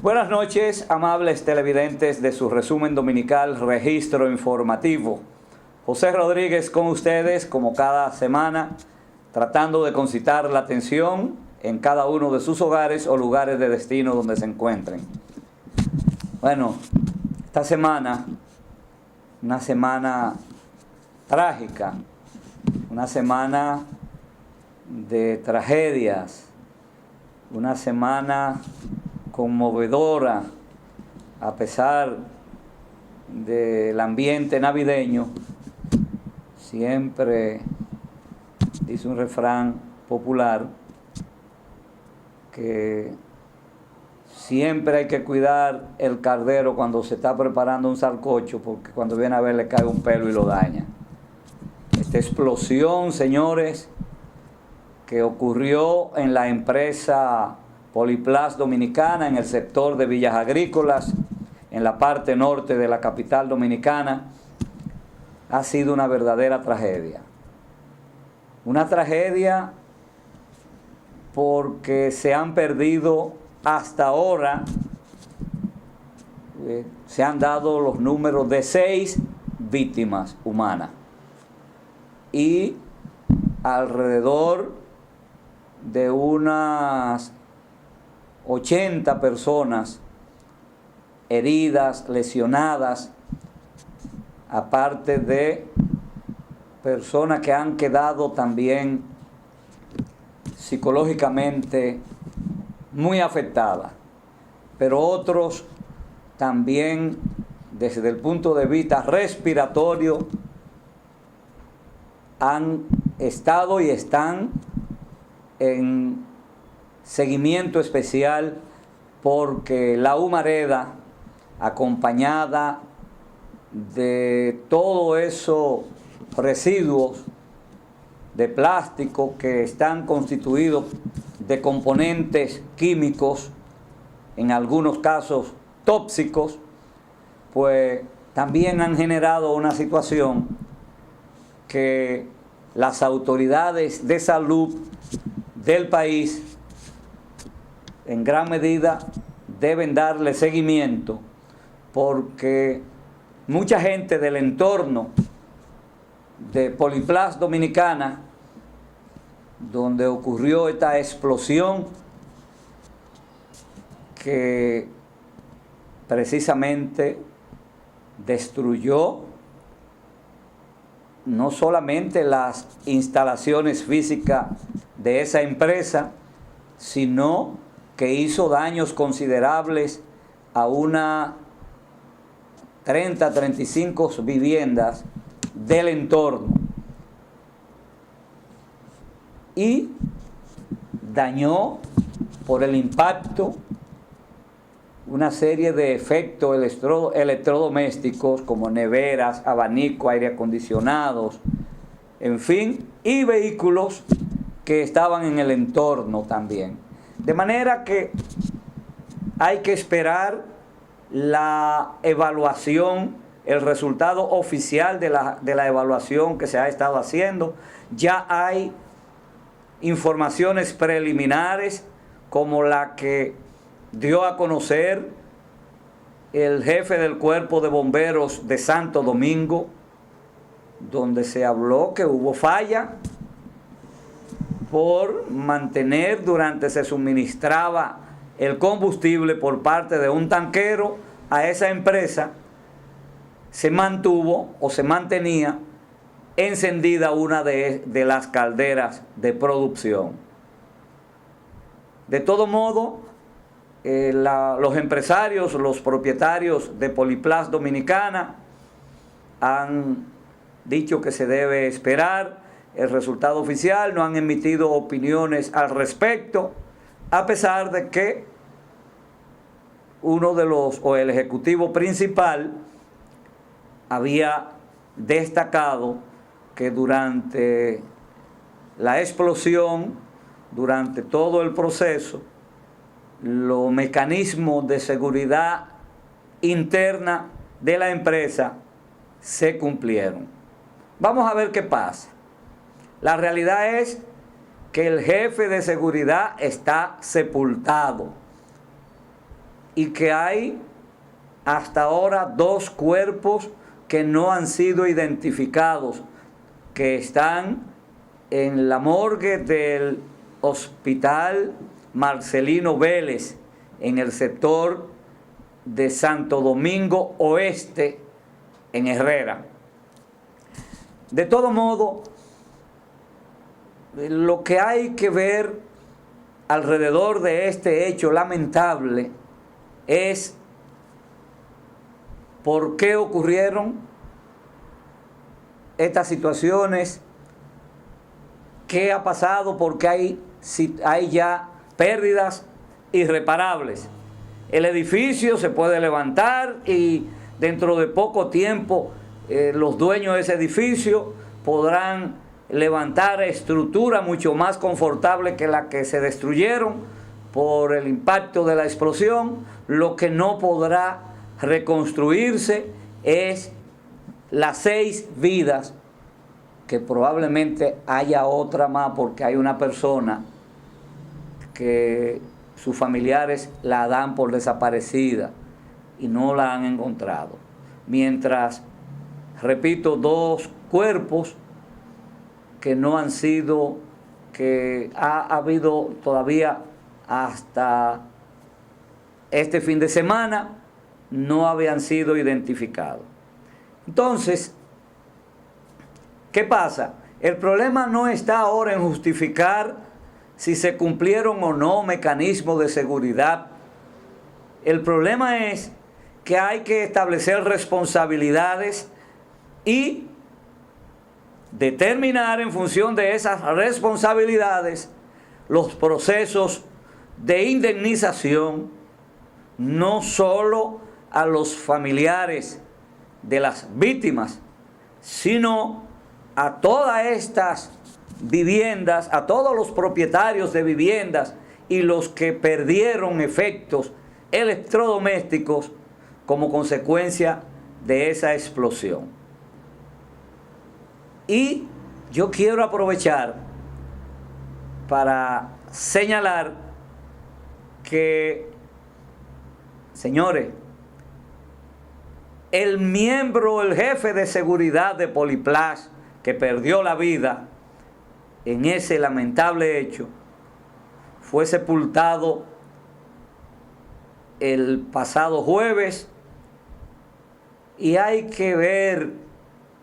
Buenas noches, amables televidentes de su resumen dominical Registro Informativo. José Rodríguez con ustedes, como cada semana, tratando de concitar la atención en cada uno de sus hogares o lugares de destino donde se encuentren. Bueno, esta semana, una semana trágica, una semana de tragedias, una semana conmovedora, a pesar del ambiente navideño. Siempre dice un refrán popular que siempre hay que cuidar el cardero cuando se está preparando un sancocho, porque cuando viene a ver le cae un pelo y lo daña. Esta explosión, señores, que ocurrió en la empresa Poliplas Dominicana, en el sector de Villas Agrícolas, en la parte norte de la capital dominicana, ha sido una verdadera tragedia. Una tragedia porque se han perdido hasta ahora, se han dado los números de 6 víctimas humanas y alrededor de unas 80 personas heridas, lesionadas, aparte de personas que han quedado también psicológicamente muy afectadas, pero otros también desde el punto de vista respiratorio han estado y están en seguimiento especial, porque la humareda, acompañada de todos esos residuos de plástico que están constituidos de componentes químicos, en algunos casos tóxicos, pues también han generado una situación que las autoridades de salud del país en gran medida deben darle seguimiento, porque mucha gente del entorno de Poliplas Dominicana, donde ocurrió esta explosión que precisamente destruyó no solamente las instalaciones físicas de esa empresa, sino que hizo daños considerables a una 35 viviendas del entorno y dañó por el impacto una serie de efectos electrodomésticos como neveras, abanicos, aire acondicionados, en fin, y vehículos que estaban en el entorno también. De manera que hay que esperar la evaluación, el resultado oficial de la evaluación que se ha estado haciendo. Ya hay informaciones preliminares como la que dio a conocer el jefe del Cuerpo de Bomberos de Santo Domingo, donde se habló que hubo falla por mantener, durante se suministraba el combustible por parte de un tanquero a esa empresa, se mantuvo o se mantenía encendida una de las calderas de producción. De todo modo, los empresarios, los propietarios de Poliplas Dominicana han dicho que se debe esperar el resultado oficial, no han emitido opiniones al respecto, a pesar de que el ejecutivo principal había destacado que durante la explosión, durante todo el proceso, los mecanismos de seguridad interna de la empresa se cumplieron. Vamos a ver qué pasa. La realidad es que el jefe de seguridad está sepultado. y que hay hasta ahora 2 cuerpos que no han sido identificados, que están en la morgue del Hospital Marcelino Vélez, en el sector de Santo Domingo Oeste, en Herrera. De todo modo, lo que hay que ver alrededor de este hecho lamentable es por qué ocurrieron estas situaciones, qué ha pasado, porque hay ya pérdidas irreparables. El edificio se puede levantar y dentro de poco tiempo los dueños de ese edificio podrán levantar estructuras mucho más confortables que las que se destruyeron por el impacto de la explosión. Lo que no podrá reconstruirse es las 6 vidas, que probablemente haya otra más, porque hay una persona que sus familiares la dan por desaparecida y no la han encontrado. Mientras, repito, 2 cuerpos que no han sido, que ha habido todavía hasta este fin de semana, no habían sido identificados. Entonces, ¿qué pasa? El problema no está ahora en justificar si se cumplieron o no mecanismos de seguridad. El problema es que hay que establecer responsabilidades y determinar en función de esas responsabilidades los procesos de indemnización, no solo a los familiares de las víctimas, sino a todas estas viviendas, a todos los propietarios de viviendas y los que perdieron efectos electrodomésticos como consecuencia de esa explosión. Y yo quiero aprovechar para señalar que, señores, el jefe de seguridad de Poliplas, que perdió la vida en ese lamentable hecho, fue sepultado el pasado jueves. Y hay que ver,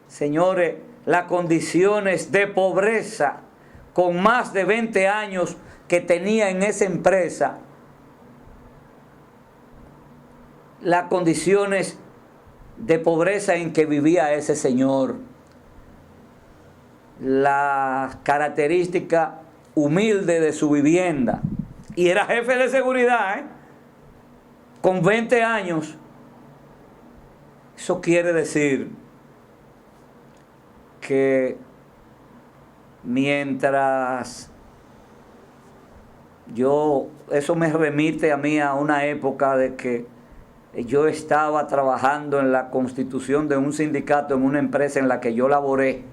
señores, las condiciones de pobreza con más de 20 años que tenía en esa empresa, las condiciones de pobreza en que vivía ese señor, la característica humilde de su vivienda, y era jefe de seguridad, con 20 años. Eso quiere decir que mientras eso me remite a mí a una época de que yo estaba trabajando en la constitución de un sindicato en una empresa en la que yo laboré,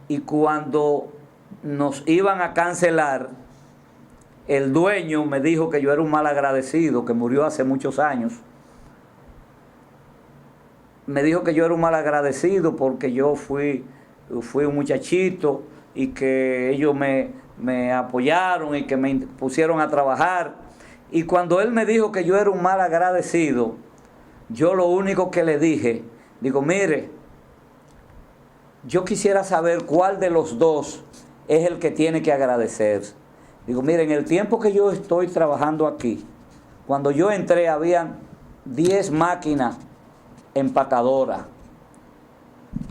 y cuando nos iban a cancelar, el dueño me dijo que yo era un mal agradecido, que murió hace muchos años. Me dijo que yo era un mal agradecido porque yo fui un muchachito y que ellos me apoyaron y que me pusieron a trabajar. Y cuando él me dijo que yo era un mal agradecido, yo lo único que le dije, digo, mire, yo quisiera saber cuál de los dos es el que tiene que agradecer. Digo, mire, en el tiempo que yo estoy trabajando aquí, cuando yo entré habían 10 máquinas empacadoras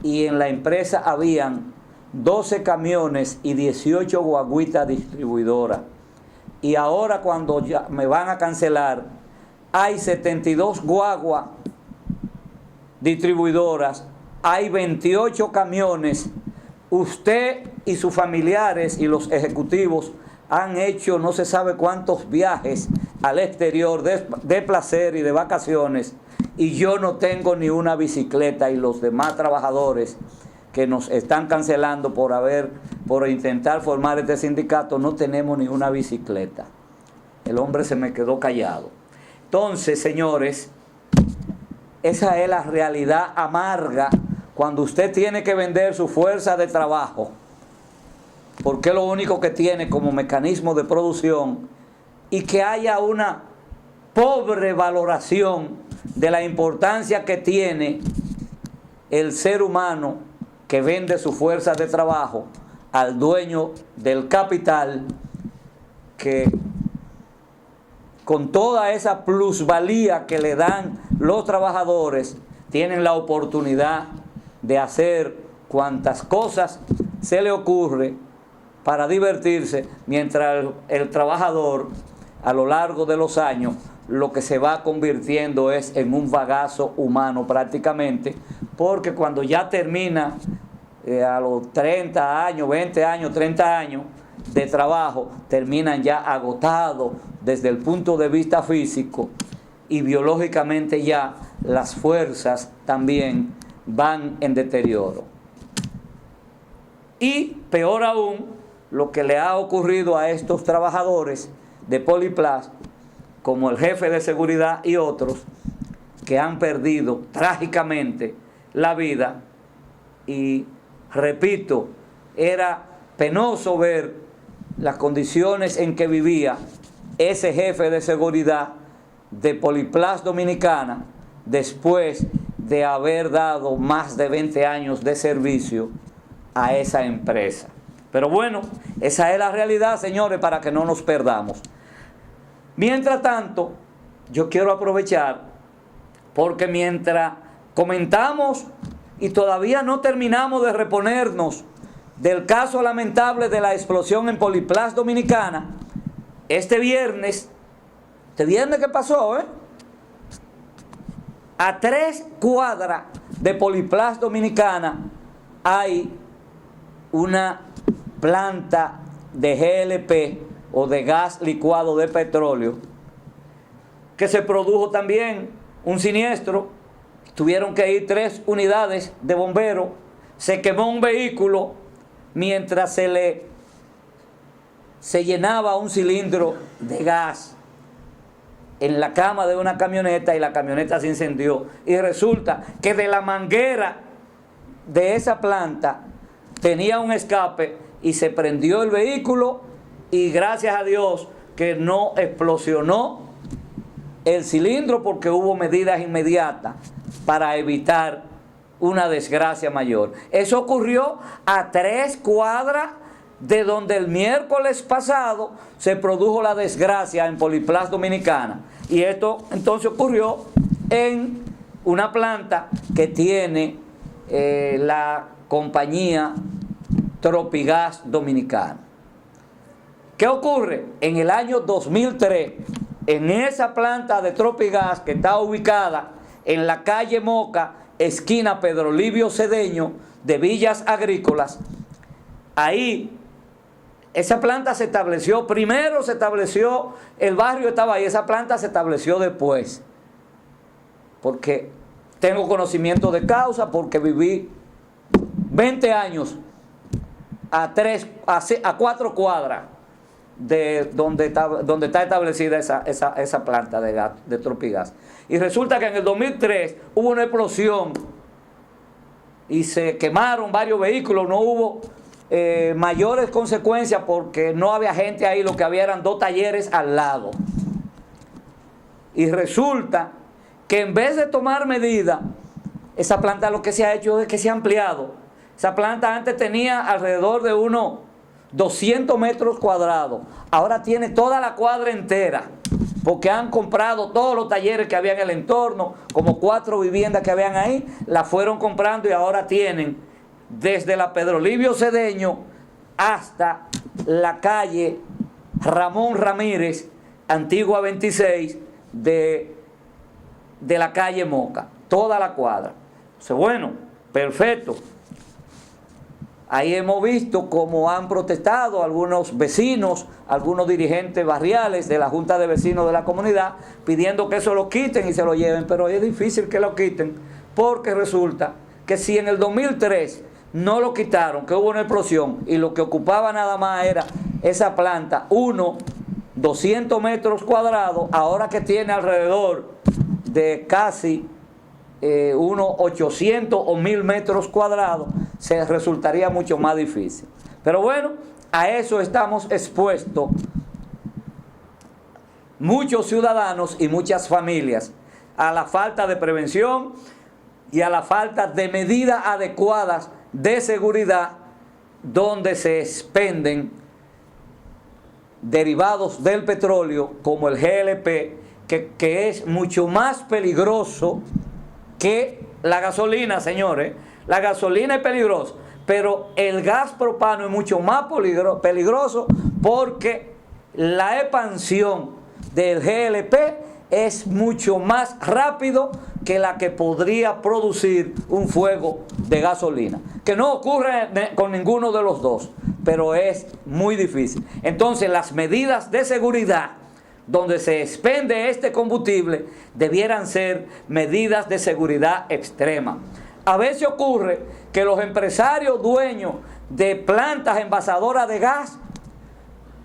y en la empresa habían 12 camiones y 18 guaguitas distribuidoras. Y ahora cuando ya me van a cancelar, hay 72 guaguas distribuidoras, hay 28 camiones. Usted y sus familiares y los ejecutivos han hecho no se sabe cuántos viajes al exterior de placer y de vacaciones, y yo no tengo ni una bicicleta, y los demás trabajadores que nos están cancelando por intentar formar este sindicato no tenemos ni una bicicleta. El hombre se me quedó callado. Entonces, señores, esa es la realidad amarga cuando usted tiene que vender su fuerza de trabajo, porque es lo único que tiene como mecanismo de producción, y que haya una pobre valoración de la importancia que tiene el ser humano que vende su fuerza de trabajo al dueño del capital, que con toda esa plusvalía que le dan los trabajadores, tienen la oportunidad de hacer cuantas cosas se le ocurre para divertirse, mientras el trabajador a lo largo de los años lo que se va convirtiendo es en un bagazo humano prácticamente, porque cuando ya termina a los 30 años, 20 años, 30 años de trabajo, terminan ya agotados desde el punto de vista físico, y biológicamente ya las fuerzas también van en deterioro. Y peor aún, lo que le ha ocurrido a estos trabajadores de Poliplas, como el jefe de seguridad y otros, que han perdido trágicamente la vida. Y repito, era penoso ver las condiciones en que vivía ese jefe de seguridad de Poliplas Dominicana después de haber dado más de 20 años de servicio a esa empresa. Pero bueno, esa es la realidad, señores, para que no nos perdamos. Mientras tanto, yo quiero aprovechar, porque mientras comentamos y todavía no terminamos de reponernos del caso lamentable de la explosión en Poliplas Dominicana, este viernes que pasó, a 3 cuadras de Poliplas Dominicana hay una planta de GLP o de gas licuado de petróleo, que se produjo también un siniestro. Tuvieron que ir 3 unidades de bomberos, se quemó un vehículo mientras se llenaba un cilindro de gas en la cama de una camioneta, y la camioneta se incendió. Y resulta que de la manguera de esa planta tenía un escape y se prendió el vehículo, y gracias a Dios que no explosionó el cilindro, porque hubo medidas inmediatas para evitar una desgracia mayor. Eso ocurrió a 3 cuadras de donde el miércoles pasado se produjo la desgracia en Poliplas Dominicana. Y esto entonces ocurrió en una planta que tiene la compañía Tropigas Dominicana. ¿Qué ocurre? En el año 2003, en esa planta de Tropigas, que está ubicada en la calle Moca, esquina Pedro Livio Cedeño, de Villas Agrícolas, ahí esa planta se estableció, primero se estableció, el barrio estaba ahí, esa planta se estableció después, porque tengo conocimiento de causa, porque viví 20 años a 4 cuadras de donde está establecida esa planta de gas, de Tropigas. Y resulta que en el 2003 hubo una explosión y se quemaron varios vehículos. No hubo mayores consecuencias porque no había gente ahí, lo que había eran 2 talleres al lado. Y resulta que en vez de tomar medidas, esa planta lo que se ha hecho es que se ha ampliado. Esa planta antes tenía alrededor de unos 200 metros cuadrados. Ahora tiene toda la cuadra entera, porque han comprado todos los talleres que había en el entorno, como 4 viviendas que habían ahí, las fueron comprando, y ahora tienen desde la Pedro Livio Cedeño hasta la calle Ramón Ramírez, antigua 26, de la calle Moca, toda la cuadra. Entonces, bueno, perfecto. Ahí hemos visto cómo han protestado algunos vecinos, algunos dirigentes barriales de la Junta de Vecinos de la comunidad, pidiendo que eso lo quiten y se lo lleven, pero es difícil que lo quiten, porque resulta que si en el 2003 no lo quitaron, que hubo una explosión, y lo que ocupaba nada más era esa planta, uno 200 metros cuadrados, ahora que tiene alrededor de casi unos 800 o 1000 metros cuadrados, se resultaría mucho más difícil. Pero bueno, a eso estamos expuestos muchos ciudadanos y muchas familias, a la falta de prevención y a la falta de medidas adecuadas de seguridad, donde se expenden derivados del petróleo como el GLP, que es mucho más peligroso que la gasolina, señores. La gasolina es peligrosa, pero el gas propano es mucho más peligroso, porque la expansión del GLP es mucho más rápido que la que podría producir un fuego de gasolina, que no ocurre con ninguno de los dos, pero es muy difícil. Entonces, las medidas de seguridad donde se expende este combustible debieran ser medidas de seguridad extrema. A veces ocurre que los empresarios dueños de plantas envasadoras de gas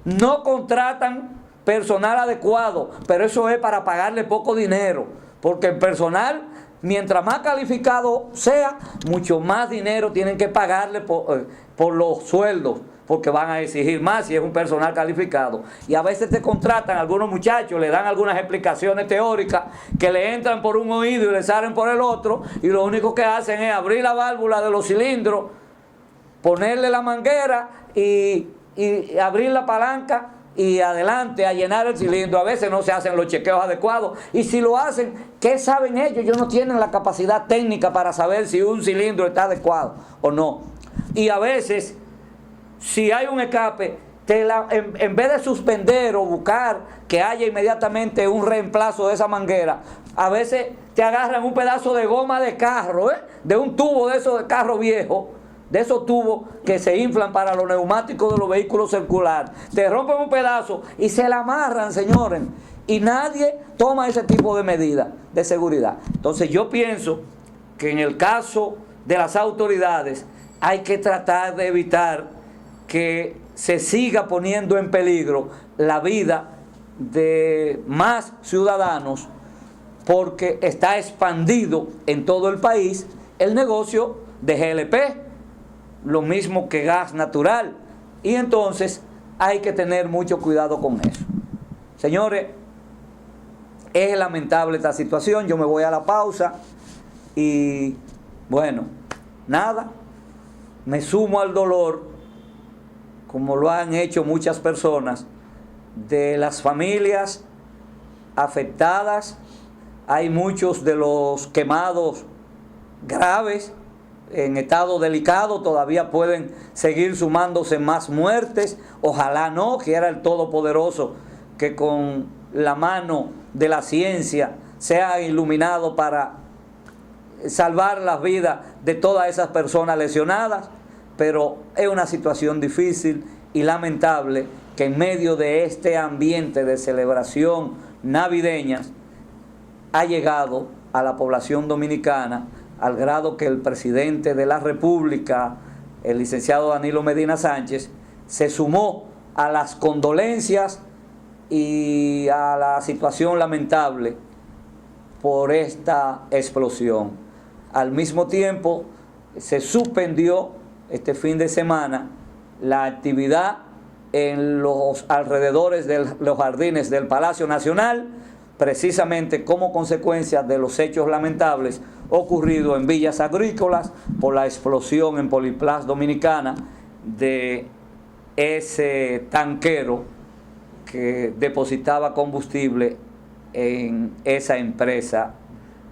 no contratan personal adecuado, pero eso es para pagarle poco dinero, porque el personal, mientras más calificado sea, mucho más dinero tienen que pagarle por los sueldos, porque van a exigir más si es un personal calificado. Y a veces te contratan algunos muchachos, le dan algunas explicaciones teóricas que le entran por un oído y le salen por el otro, y lo único que hacen es abrir la válvula de los cilindros, ponerle la manguera y abrir la palanca y adelante a llenar el cilindro. A veces no se hacen los chequeos adecuados, y si lo hacen, ¿qué saben ellos? Ellos no tienen la capacidad técnica para saber si un cilindro está adecuado o no. Y a veces, si hay un escape, en vez de suspender o buscar que haya inmediatamente un reemplazo de esa manguera, a veces te agarran un pedazo de goma de carro, de un tubo de esos de carro viejo, de esos tubos que se inflan para los neumáticos de los vehículos circulares. Te rompen un pedazo y se la amarran, señores. Y nadie toma ese tipo de medidas de seguridad. Entonces yo pienso que en el caso de las autoridades hay que tratar de evitar que se siga poniendo en peligro la vida de más ciudadanos, porque está expandido en todo el país el negocio de GLP, lo mismo que gas natural, y entonces hay que tener mucho cuidado con eso. Señores, es lamentable esta situación. Yo me voy a la pausa y bueno, nada, me sumo al dolor, como lo han hecho muchas personas, de las familias afectadas. Hay muchos de los quemados graves en estado delicado, todavía pueden seguir sumándose más muertes. Ojalá no, quiera el Todopoderoso que con la mano de la ciencia sea iluminado para salvar las vidas de todas esas personas lesionadas. Pero es una situación difícil y lamentable que en medio de este ambiente de celebración navideña ha llegado a la población dominicana, al grado que el presidente de la República, el licenciado Danilo Medina Sánchez, se sumó a las condolencias y a la situación lamentable por esta explosión. Al mismo tiempo, se suspendió este fin de semana la actividad en los alrededores de los jardines del Palacio Nacional, precisamente como consecuencia de los hechos lamentables ocurridos en Villas Agrícolas por la explosión en Poliplas Dominicana de ese tanquero que depositaba combustible en esa empresa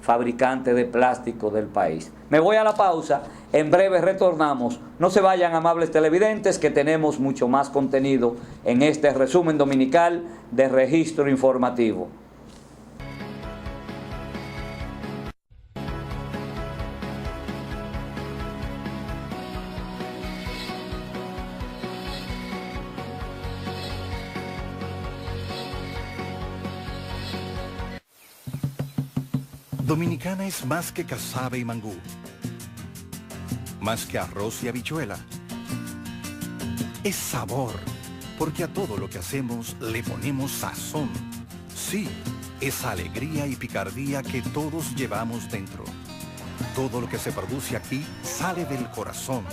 fabricante de plástico del país. Me voy a la pausa, en breve retornamos. No se vayan, amables televidentes, que tenemos mucho más contenido en este resumen dominical de Registro Informativo. Dominicana es más que casabe y mangú, más que arroz y habichuela. Es sabor, porque a todo lo que hacemos le ponemos sazón. Sí, esa alegría y picardía que todos llevamos dentro. Todo lo que se produce aquí sale del corazón,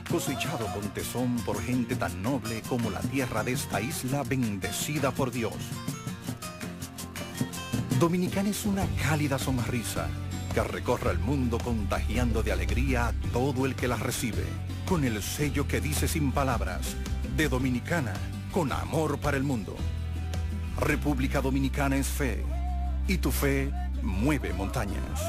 cosechado con tesón por gente tan noble como la tierra de esta isla bendecida por Dios. Dominicana es una cálida sonrisa que recorre el mundo contagiando de alegría a todo el que la recibe, con el sello que dice sin palabras, de Dominicana, con amor para el mundo. República Dominicana es fe, y tu fe mueve montañas.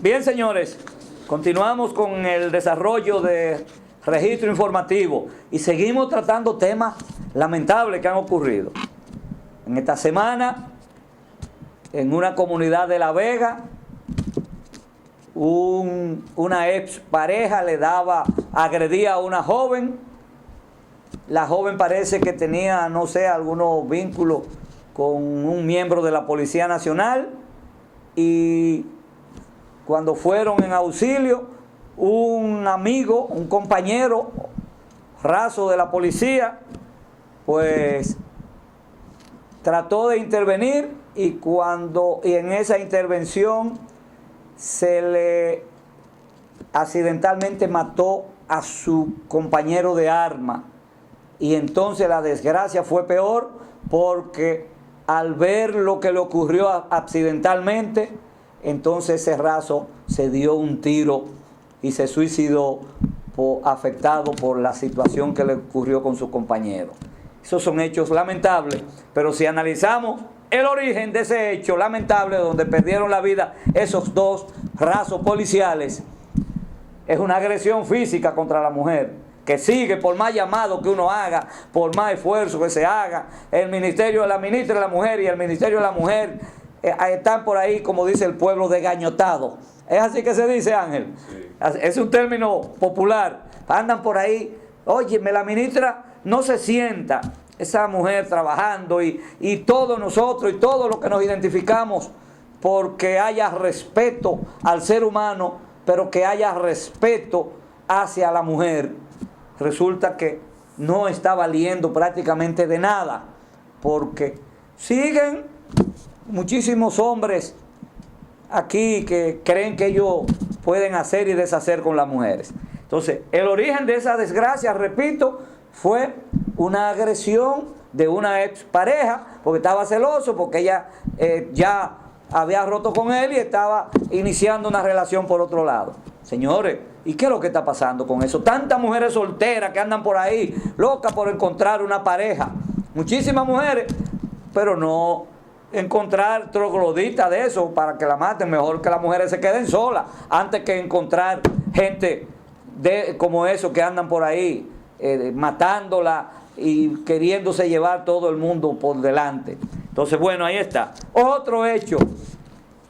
Bien, señores, continuamos con el desarrollo de registro informativo y seguimos tratando temas lamentables que han ocurrido. En esta semana, en una comunidad de La Vega, una ex pareja agredía a una joven. La joven parece que tenía, no sé, algunos vínculos con un miembro de la Policía Nacional, y cuando fueron en auxilio, un amigo, un compañero raso de la policía, pues trató de intervenir, y en esa intervención se le accidentalmente mató a su compañero de arma. Y entonces la desgracia fue peor, porque al ver lo que le ocurrió accidentalmente, entonces ese raso se dio un tiro y se suicidó afectado por la situación que le ocurrió con su compañero. Esos son hechos lamentables, pero si analizamos el origen de ese hecho lamentable donde perdieron la vida esos dos rasos policiales, es una agresión física contra la mujer, que sigue por más llamado que uno haga, por más esfuerzo que se haga. La ministra de la Mujer y el Ministerio de la Mujer están por ahí, como dice el pueblo, desgañotados. ¿Es así que se dice, Ángel? Sí. Es un término popular. Andan por ahí. Óyeme, la ministra no se sienta, esa mujer trabajando, y todos nosotros y todos los que nos identificamos porque haya respeto al ser humano, pero que haya respeto hacia la mujer. Resulta que no está valiendo prácticamente de nada, porque siguen muchísimos hombres aquí que creen que ellos pueden hacer y deshacer con las mujeres. Entonces, el origen de esa desgracia, repito, fue una agresión de una expareja, porque estaba celoso, porque ella ya había roto con él y estaba iniciando una relación por otro lado. Señores, ¿y qué es lo que está pasando con eso? Tantas mujeres solteras que andan por ahí, locas por encontrar una pareja. Muchísimas mujeres, pero no encontrar trogloditas de eso para que la maten. Mejor que las mujeres se queden solas antes que encontrar gente como eso que andan por ahí matándola y queriéndose llevar todo el mundo por delante. Entonces, bueno, ahí está. Otro hecho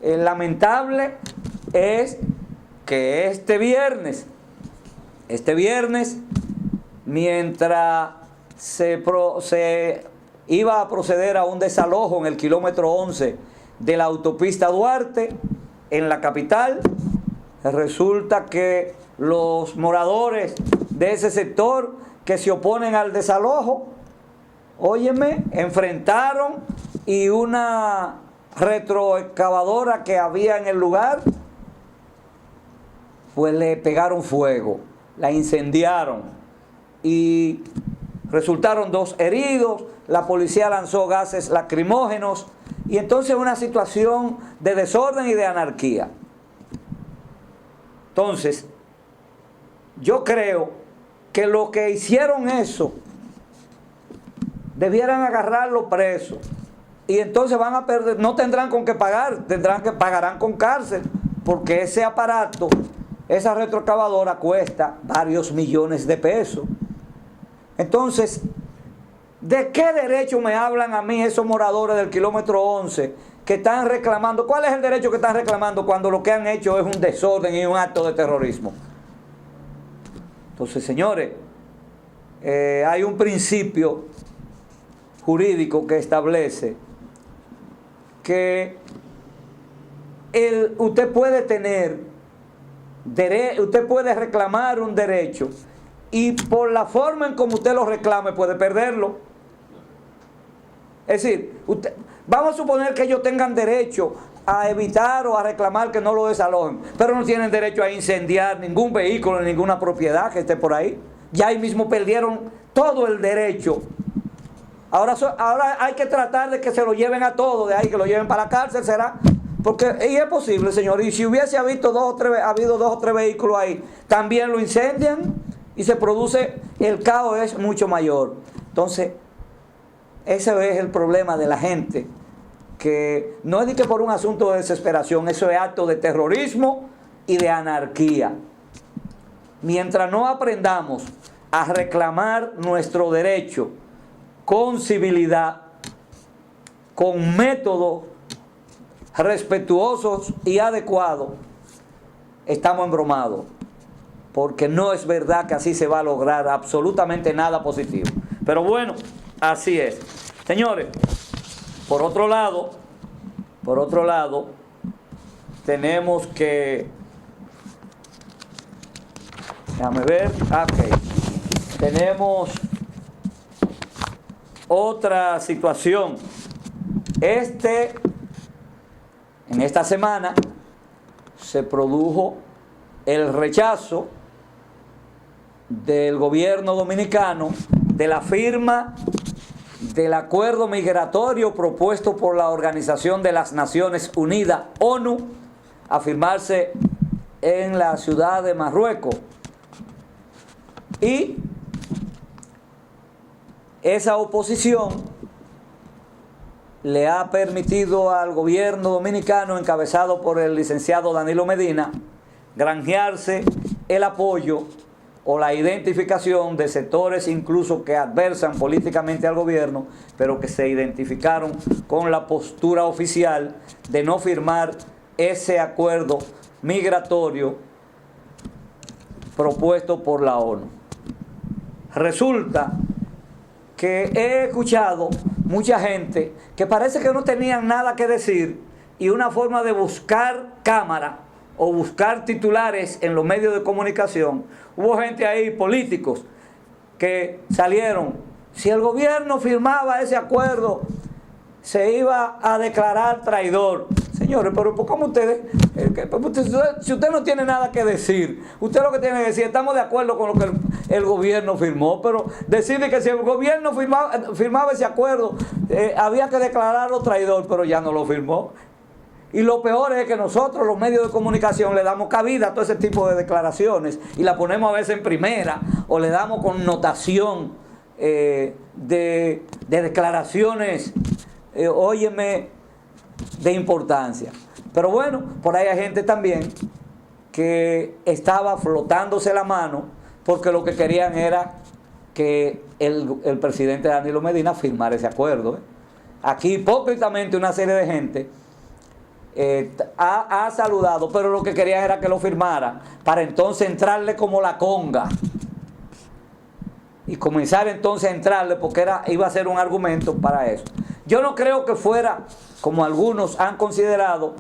lamentable es que este viernes, mientras se iba a proceder a un desalojo en el kilómetro 11 de la autopista Duarte, en la capital, resulta que los moradores de ese sector que se oponen al desalojo, óyeme, enfrentaron, y una retroexcavadora que había en el lugar, pues le pegaron fuego, la incendiaron y resultaron 2 heridos. La policía lanzó gases lacrimógenos y entonces una situación de desorden y de anarquía. Entonces, yo creo que los que hicieron eso debieran agarrarlo preso, y entonces van a perder, no tendrán con qué pagar, pagarán con cárcel, porque ese aparato esa retroexcavadora cuesta varios millones de pesos. Entonces, ¿de qué derecho me hablan a mí esos moradores del kilómetro 11 que están reclamando? ¿Cuál es el derecho que están reclamando cuando lo que han hecho es un desorden y un acto de terrorismo? Entonces, señores, hay un principio jurídico que establece que usted puede reclamar un derecho y por la forma en como usted lo reclame puede perderlo. Es decir, vamos a suponer que ellos tengan derecho a evitar o a reclamar que no lo desalojen, pero no tienen derecho a incendiar ningún vehículo, ninguna propiedad que esté por ahí. Ya ahí mismo perdieron todo el derecho. Ahora hay que tratar de que se lo lleven a todos, de ahí que lo lleven para la cárcel, será. Porque y es posible, señor, y si hubiese habido dos o tres vehículos ahí, también lo incendian y se produce, el caos es mucho mayor. Entonces, ese es el problema de la gente, que no es ni que por un asunto de desesperación, eso es acto de terrorismo y de anarquía. Mientras no aprendamos a reclamar nuestro derecho con civilidad, con métodos respetuosos y adecuados, estamos embromados, porque no es verdad que así se va a lograr absolutamente nada positivo. Pero bueno, así es. Señores, por otro lado, tenemos que, déjame ver, ok, tenemos otra situación. En esta semana se produjo el rechazo del gobierno dominicano de la firma del acuerdo migratorio propuesto por la Organización de las Naciones Unidas, ONU, a firmarse en la ciudad de Marruecos. Y esa oposición le ha permitido al gobierno dominicano, encabezado por el licenciado Danilo Medina, granjearse el apoyo o la identificación de sectores incluso que adversan políticamente al gobierno, pero que se identificaron con la postura oficial de no firmar ese acuerdo migratorio propuesto por la ONU. Resulta que he escuchado mucha gente que parece que no tenían nada que decir, y una forma de buscar cámara o buscar titulares en los medios de comunicación, hubo gente ahí, políticos, que salieron: si el gobierno firmaba ese acuerdo, se iba a declarar traidor. Señores, pero ¿cómo ustedes? Si usted no tiene nada que decir, usted lo que tiene que decir: estamos de acuerdo con lo que el gobierno firmó, pero decirle que si el gobierno firmaba ese acuerdo, había que declararlo traidor, pero ya no lo firmó. Y lo peor es que nosotros, los medios de comunicación, le damos cabida a todo ese tipo de declaraciones y la ponemos a veces en primera, o le damos connotación de declaraciones, óyeme, de importancia. Pero bueno, por ahí hay gente también que estaba flotándose la mano porque lo que querían era que el presidente Danilo Medina firmara ese acuerdo. Aquí hipócritamente una serie de gente ha saludado, pero lo que querían era que lo firmara para entonces entrarle como la conga y comenzar entonces a entrarle, porque iba a ser un argumento para eso. Yo no creo que fuera, como algunos han considerado,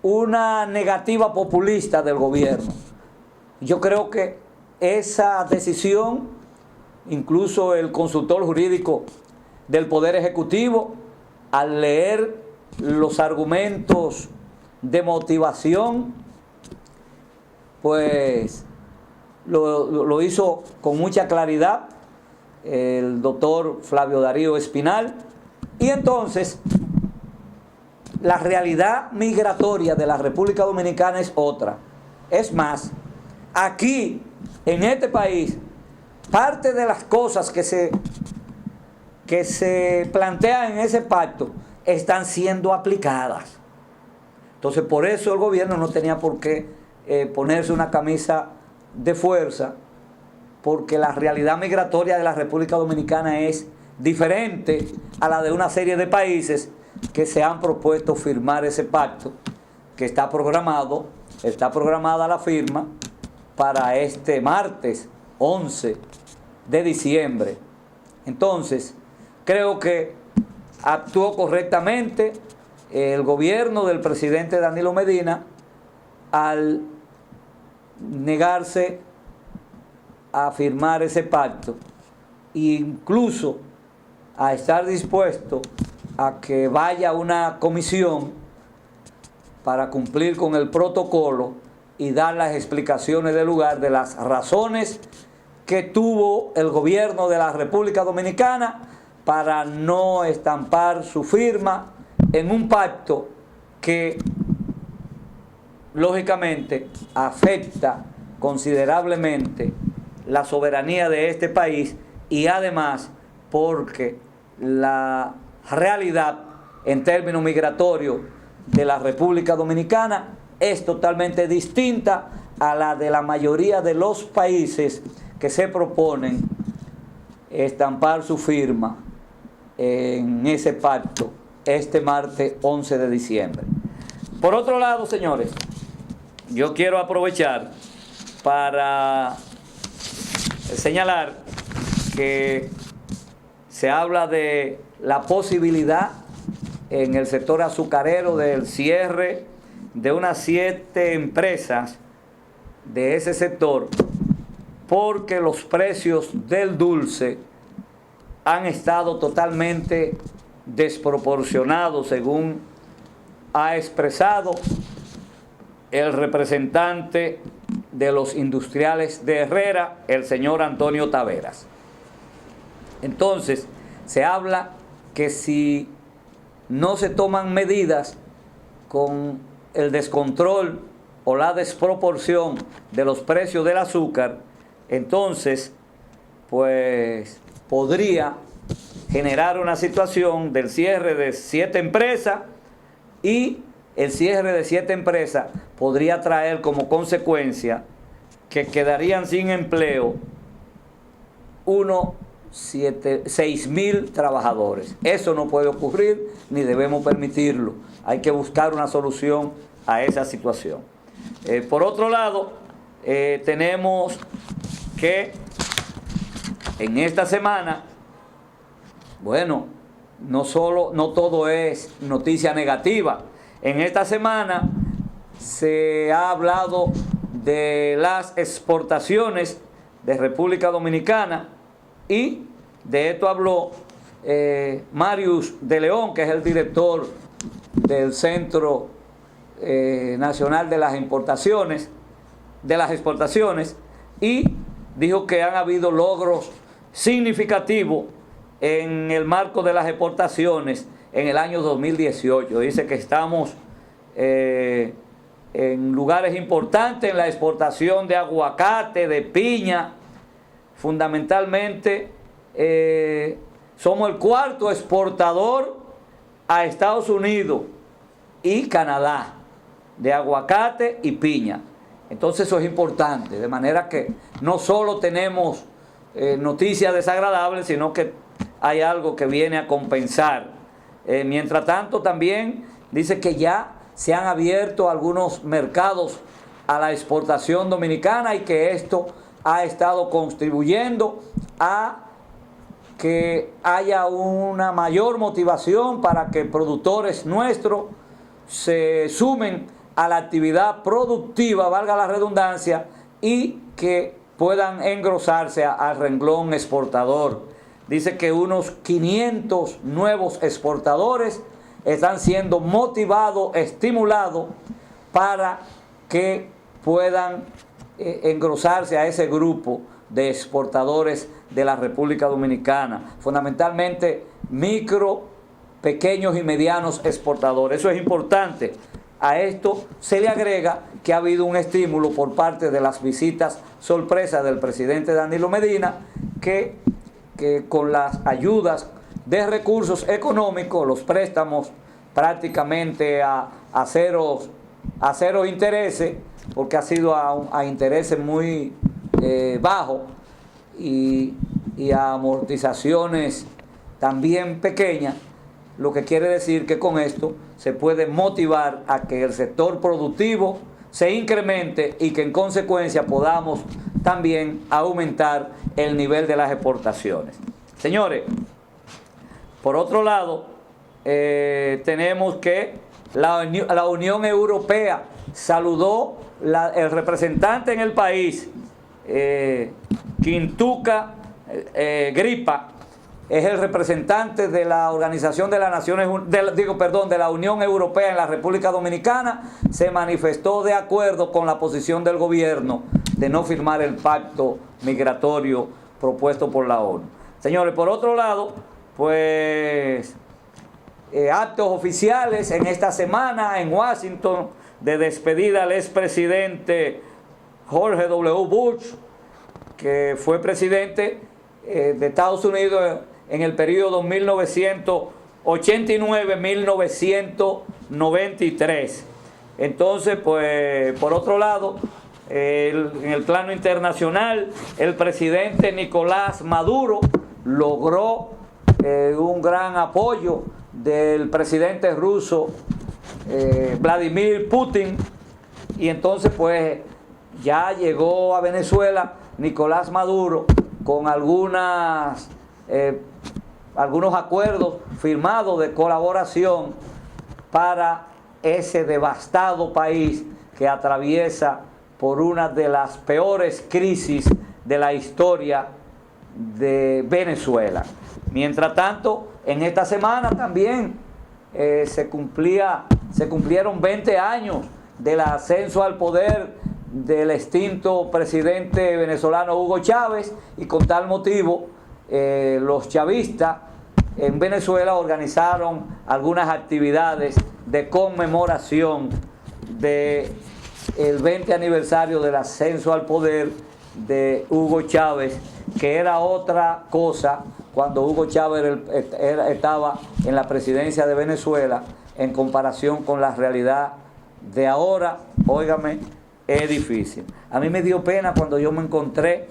una negativa populista del gobierno. Yo creo que esa decisión, incluso el consultor jurídico del Poder Ejecutivo, al leer los argumentos de motivación, pues lo hizo con mucha claridad el doctor Flavio Darío Espinal. Y entonces la realidad migratoria de la República Dominicana es otra. Es más, aquí en este país, parte de las cosas que se plantean en ese pacto están siendo aplicadas. Entonces, por eso el gobierno no tenía por qué ponerse una camisa de fuerza, porque la realidad migratoria de la República Dominicana es diferente a la de una serie de países que se han propuesto firmar ese pacto, que está programada la firma para este martes 11 de diciembre. Entonces, creo que actuó correctamente el gobierno del presidente Danilo Medina al negarse a firmar ese pacto e incluso a estar dispuesto a que vaya una comisión para cumplir con el protocolo y dar las explicaciones del lugar de las razones que tuvo el gobierno de la República Dominicana para no estampar su firma en un pacto que lógicamente afecta considerablemente la soberanía de este país, y además porque la realidad en términos migratorios de la República Dominicana es totalmente distinta a la de la mayoría de los países que se proponen estampar su firma en ese pacto este martes 11 de diciembre. Por otro lado, señores, yo quiero aprovechar para señalar que se habla de la posibilidad en el sector azucarero del cierre de unas 7 empresas de ese sector, porque los precios del dulce han estado totalmente desproporcionados, según ha expresado el representante de los industriales de Herrera, el señor Antonio Taveras. Entonces, se habla que si no se toman medidas con el descontrol o la desproporción de los precios del azúcar, entonces, pues, podría generar una situación del cierre de 7 empresas, y el cierre de 7 empresas podría traer como consecuencia que quedarían sin empleo 6,000 trabajadores. Eso no puede ocurrir ni debemos permitirlo. Hay que buscar una solución a esa situación. Por otro lado, tenemos que en esta semana, bueno, no todo es noticia negativa. En esta semana se ha hablado de las exportaciones de República Dominicana, y de esto habló Marius de León, que es el director del Centro Nacional de las Exportaciones, y dijo que han habido logros significativos en el marco de las exportaciones en el año 2018. Dice que estamos en lugares importantes en la exportación de aguacate, de piña. Fundamentalmente somos el 4º exportador a Estados Unidos y Canadá de aguacate y piña. Entonces eso es importante, de manera que no solo tenemos noticias desagradables, sino que hay algo que viene a compensar. Mientras tanto, también dice que ya se han abierto algunos mercados a la exportación dominicana, y que esto ha estado contribuyendo a que haya una mayor motivación para que productores nuestros se sumen a la actividad productiva, valga la redundancia, y que puedan engrosarse al renglón exportador. Dice que unos 500 nuevos exportadores están siendo motivados, estimulados, para que puedan engrosarse a ese grupo de exportadores de la República Dominicana, fundamentalmente micro, pequeños y medianos exportadores. Eso es importante. A esto se le agrega que ha habido un estímulo por parte de las visitas sorpresa del presidente Danilo Medina, que con las ayudas de recursos económicos, los préstamos prácticamente a cero intereses, porque ha sido a intereses muy bajos y a amortizaciones también pequeñas, lo que quiere decir que con esto se puede motivar a que el sector productivo se incremente y que en consecuencia podamos también aumentar el nivel de las exportaciones. Señores, por otro lado, tenemos que la Unión Europea saludó el representante en el país, Quintuca Gripa, es el representante de la Organización de las Naciones, de la Unión Europea en la República Dominicana, se manifestó de acuerdo con la posición del gobierno de no firmar el pacto migratorio propuesto por la ONU. Señores, por otro lado, pues actos oficiales en esta semana en Washington de despedida al expresidente George W. Bush, que fue presidente de Estados Unidos en el periodo 1989-1993. Entonces, pues, por otro lado, en el plano internacional, el presidente Nicolás Maduro logró un gran apoyo del presidente ruso Vladimir Putin, y entonces pues ya llegó a Venezuela Nicolás Maduro con algunos acuerdos firmados de colaboración para ese devastado país que atraviesa por una de las peores crisis de la historia de Venezuela. Mientras tanto, en esta semana también se cumplieron 20 años del ascenso al poder del extinto presidente venezolano Hugo Chávez, y con tal motivo los chavistas en Venezuela organizaron algunas actividades de conmemoración del 20 aniversario del ascenso al poder de Hugo Chávez, que era otra cosa cuando Hugo Chávez estaba en la presidencia de Venezuela en comparación con la realidad de ahora. Óigame, es difícil. A mí me dio pena cuando yo me encontré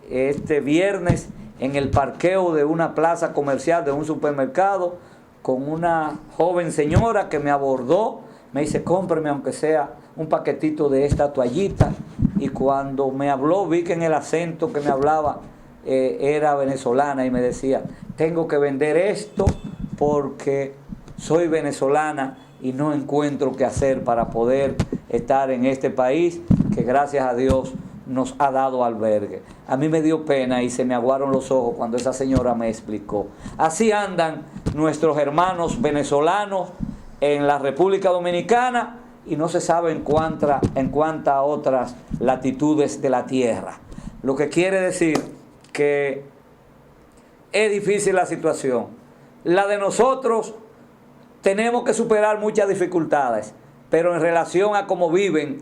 este viernes en el parqueo de una plaza comercial de un supermercado con una joven señora que me abordó, me dice: cómpreme aunque sea un paquetito de esta toallita, y cuando me habló vi que en el acento que me hablaba era venezolana, y me decía: tengo que vender esto porque soy venezolana y no encuentro qué hacer para poder estar en este país que gracias a Dios nos ha dado albergue. A mí me dio pena y se me aguaron los ojos cuando esa señora me explicó. Así andan nuestros hermanos venezolanos en la República Dominicana, y no se sabe en cuántas otras latitudes de la tierra. Lo que quiere decir que es difícil la situación. La de nosotros tenemos que superar muchas dificultades, pero en relación a cómo viven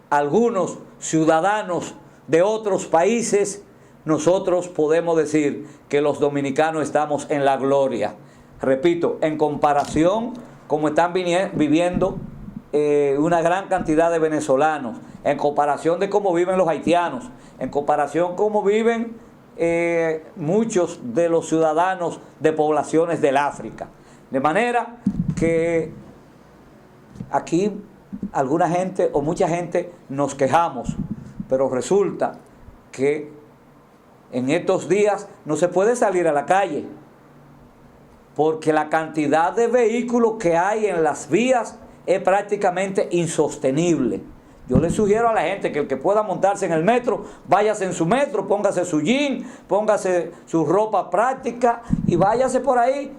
algunos ciudadanos de otros países, nosotros podemos decir que los dominicanos estamos en la gloria. Repito, en comparación como están viviendo una gran cantidad de venezolanos, en comparación de cómo viven los haitianos, en comparación cómo viven muchos de los ciudadanos de poblaciones del África. De manera que aquí alguna gente o mucha gente nos quejamos, pero resulta que en estos días no se puede salir a la calle porque la cantidad de vehículos que hay en las vías es prácticamente insostenible. Yo le sugiero a la gente que el que pueda montarse en el metro, váyase en su metro, póngase su jean, póngase su ropa práctica y váyase por ahí,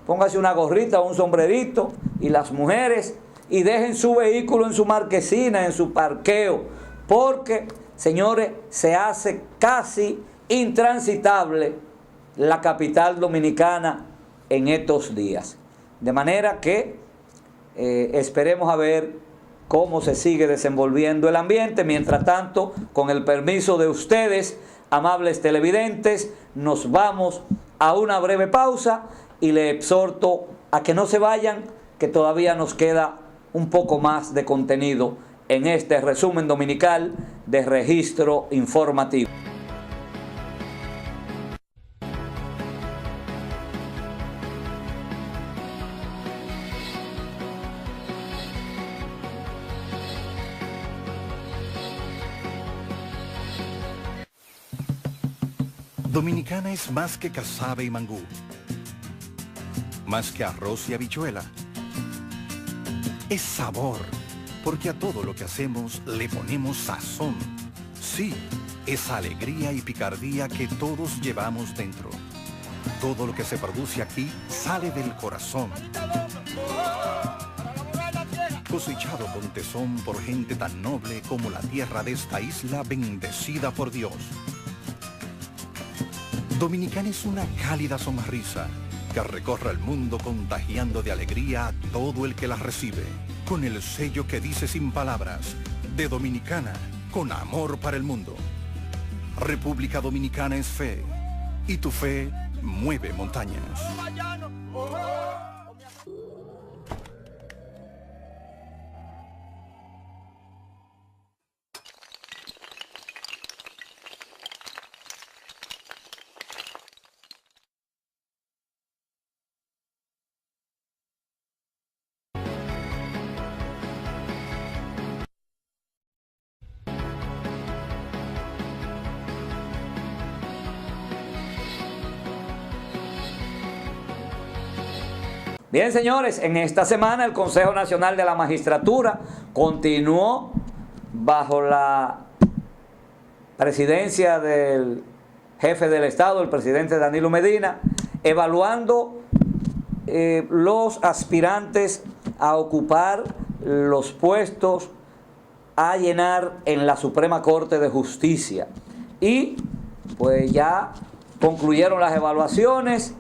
póngase una gorrita o un sombrerito, y las mujeres, y dejen su vehículo en su marquesina, en su parqueo, porque, señores, se hace casi intransitable la capital dominicana en estos días. De manera que esperemos a ver cómo se sigue desenvolviendo el ambiente. Mientras tanto, con el permiso de ustedes, amables televidentes, nos vamos a una breve pausa y le exhorto a que no se vayan, que todavía nos queda un poco más de contenido en este resumen dominical de Registro Informativo. Dominicana es más que casabe y mangú, más que arroz y habichuela. Es sabor, porque a todo lo que hacemos le ponemos sazón. Sí, es alegría y picardía que todos llevamos dentro. Todo lo que se produce aquí sale del corazón, cosechado con tesón por gente tan noble como la tierra de esta isla bendecida por Dios. Dominicana es una cálida sonrisa que recorre el mundo contagiando de alegría a todo el que la recibe, con el sello que dice sin palabras, de Dominicana, con amor para el mundo. República Dominicana es fe, y tu fe mueve montañas. Bien, señores, en esta semana el Consejo Nacional de la Magistratura continuó bajo la presidencia del jefe del Estado, el presidente Danilo Medina, evaluando los aspirantes a ocupar los puestos a llenar en la Suprema Corte de Justicia. Y pues ya concluyeron las evaluaciones,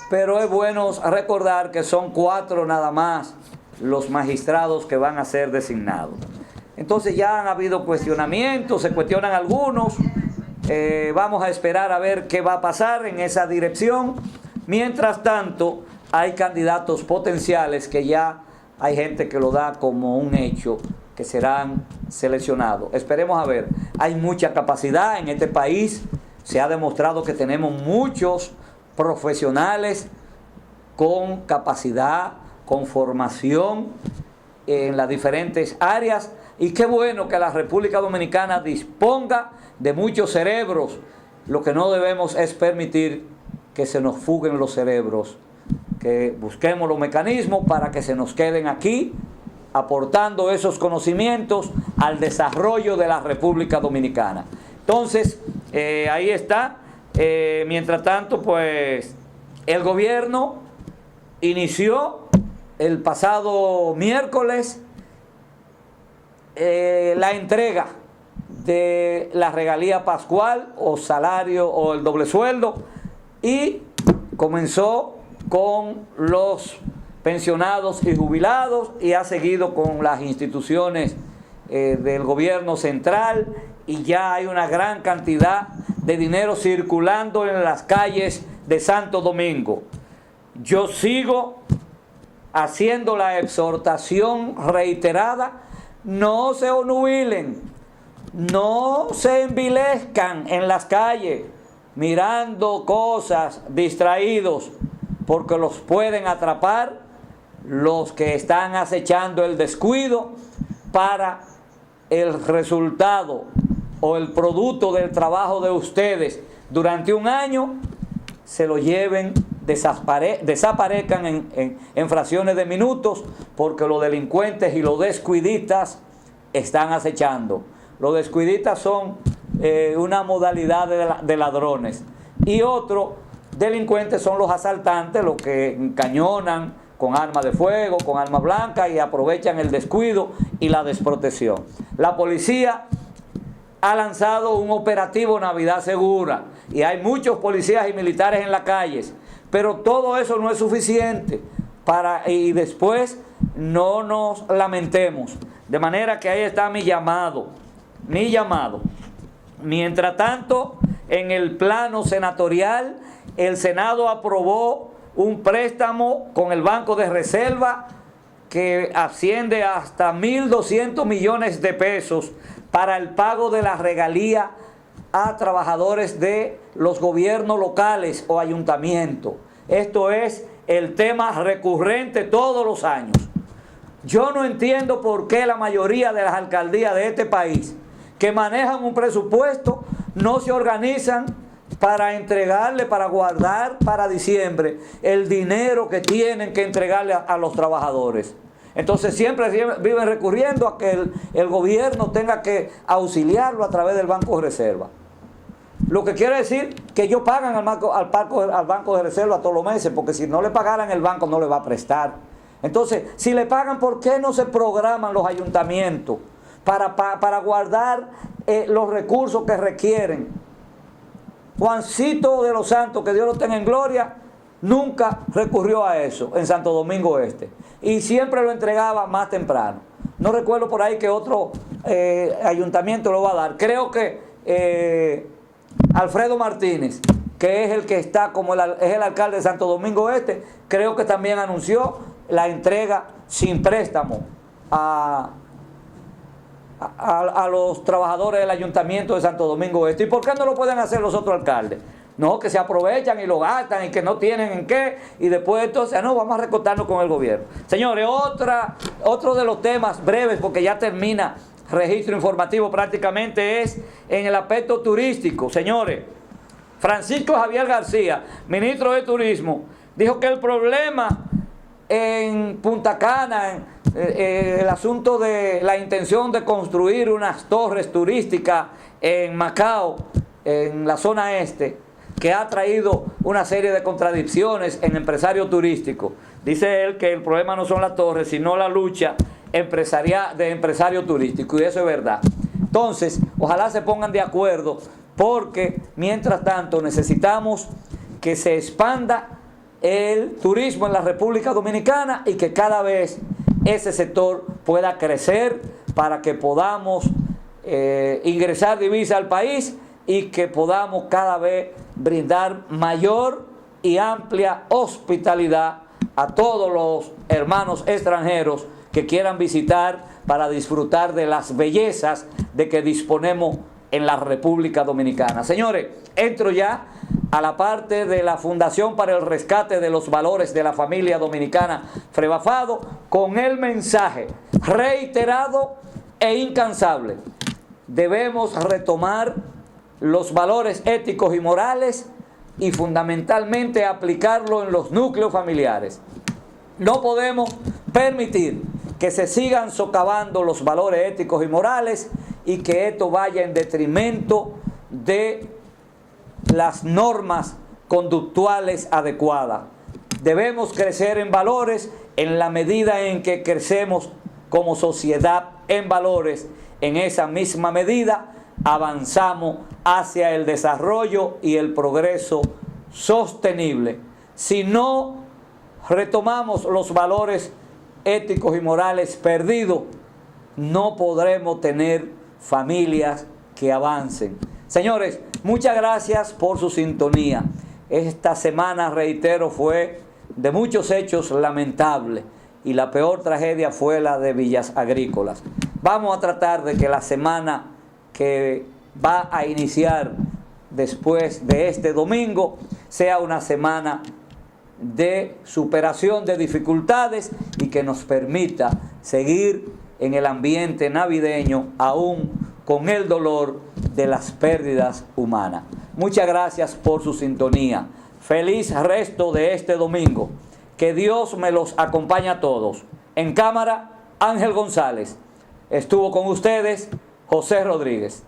pero es bueno recordar que son 4 nada más los magistrados que van a ser designados. Entonces ya han habido cuestionamientos, se cuestionan algunos, vamos a esperar a ver qué va a pasar en esa dirección. Mientras tanto, hay candidatos potenciales que ya hay gente que lo da como un hecho, que serán seleccionados. Esperemos a ver, hay mucha capacidad en este país, se ha demostrado que tenemos muchos profesionales con capacidad, con formación en las diferentes áreas, y qué bueno que la República Dominicana disponga de muchos cerebros. Lo que no debemos es permitir que se nos fuguen los cerebros, que busquemos los mecanismos para que se nos queden aquí aportando esos conocimientos al desarrollo de la República Dominicana. Entonces, ahí está. Mientras tanto, pues el gobierno inició el pasado miércoles la entrega de la regalía pascual o salario o el doble sueldo, y comenzó con los pensionados y jubilados y ha seguido con las instituciones del gobierno central, y ya hay una gran cantidad de dinero circulando en las calles de Santo Domingo. Yo sigo haciendo la exhortación reiterada: no se obnubilen, no se envilezcan en las calles mirando cosas, distraídos, porque los pueden atrapar los que están acechando el descuido para el resultado o el producto del trabajo de ustedes durante un año, se lo lleven, desaparezcan en fracciones de minutos, porque los delincuentes y los descuidistas están acechando. Los descuidistas son una modalidad de ladrones, y otros delincuentes son los asaltantes, los que encañonan con armas de fuego, con armas blancas, y aprovechan el descuido y la desprotección. La policía ha lanzado un operativo Navidad Segura y hay muchos policías y militares en las calles, pero todo eso no es suficiente y después no nos lamentemos. De manera que ahí está mi llamado. Mientras tanto, en el plano senatorial, el Senado aprobó un préstamo con el Banco de Reserva que asciende hasta 1.200 millones de pesos para el pago de la regalía a trabajadores de los gobiernos locales o ayuntamientos. Esto es el tema recurrente todos los años. Yo no entiendo por qué la mayoría de las alcaldías de este país que manejan un presupuesto no se organizan para entregarle, para guardar para diciembre el dinero que tienen que entregarle a los trabajadores. Entonces siempre viven recurriendo a que el gobierno tenga que auxiliarlo a través del Banco de Reserva. Lo que quiere decir que ellos pagan al Banco de Reserva todos los meses, porque si no le pagaran el banco no le va a prestar. Entonces, si le pagan, ¿por qué no se programan los ayuntamientos para guardar los recursos que requieren? Juancito de los Santos, que Dios lo tenga en gloria, nunca recurrió a eso en Santo Domingo Este. Y siempre lo entregaba más temprano. No recuerdo por ahí que otro ayuntamiento lo va a dar. Creo que Alfredo Martínez, que es el que está es el alcalde de Santo Domingo Este, creo que también anunció la entrega sin préstamo a los trabajadores del ayuntamiento de Santo Domingo Este. ¿Y por qué no lo pueden hacer los otros alcaldes? No, que se aprovechan y lo gastan y que no tienen en qué, y después entonces, no, vamos a recortarnos con el gobierno. Señores, otro de los temas breves, porque ya termina registro informativo prácticamente, es en el aspecto turístico. Señores, Francisco Javier García, ministro de Turismo, dijo que el problema en Punta Cana, el asunto de la intención de construir unas torres turísticas en Macao, en la zona este, que ha traído una serie de contradicciones en empresarios turísticos. Dice él que el problema no son las torres, sino la lucha empresarial de empresarios turísticos, y eso es verdad. Entonces, ojalá se pongan de acuerdo, porque mientras tanto necesitamos que se expanda el turismo en la República Dominicana y que cada vez ese sector pueda crecer para que podamos ingresar divisas al país y que podamos cada vez brindar mayor y amplia hospitalidad a todos los hermanos extranjeros que quieran visitar para disfrutar de las bellezas de que disponemos en la República Dominicana. Señores, entro ya a la parte de la Fundación para el Rescate de los Valores de la Familia Dominicana, FREVAFADO, con el mensaje reiterado e incansable: debemos retomar los valores éticos y morales y fundamentalmente aplicarlo en los núcleos familiares. No podemos permitir que se sigan socavando los valores éticos y morales y que esto vaya en detrimento de las normas conductuales adecuadas. Debemos crecer en valores en la medida en que crecemos como sociedad en valores. En esa misma medida avanzamos hacia el desarrollo y el progreso sostenible. Si no retomamos los valores éticos y morales perdidos, no podremos tener familias que avancen. Señores, muchas gracias por su sintonía. Esta semana, reitero, fue de muchos hechos lamentables y la peor tragedia fue la de Villas Agrícolas. Vamos a tratar de que la semana que va a iniciar después de este domingo sea una semana de superación de dificultades y que nos permita seguir en el ambiente navideño aún con el dolor de las pérdidas humanas. Muchas gracias por su sintonía. Feliz resto de este domingo. Que Dios me los acompañe a todos. En cámara, Ángel González. Estuvo con ustedes José Rodríguez.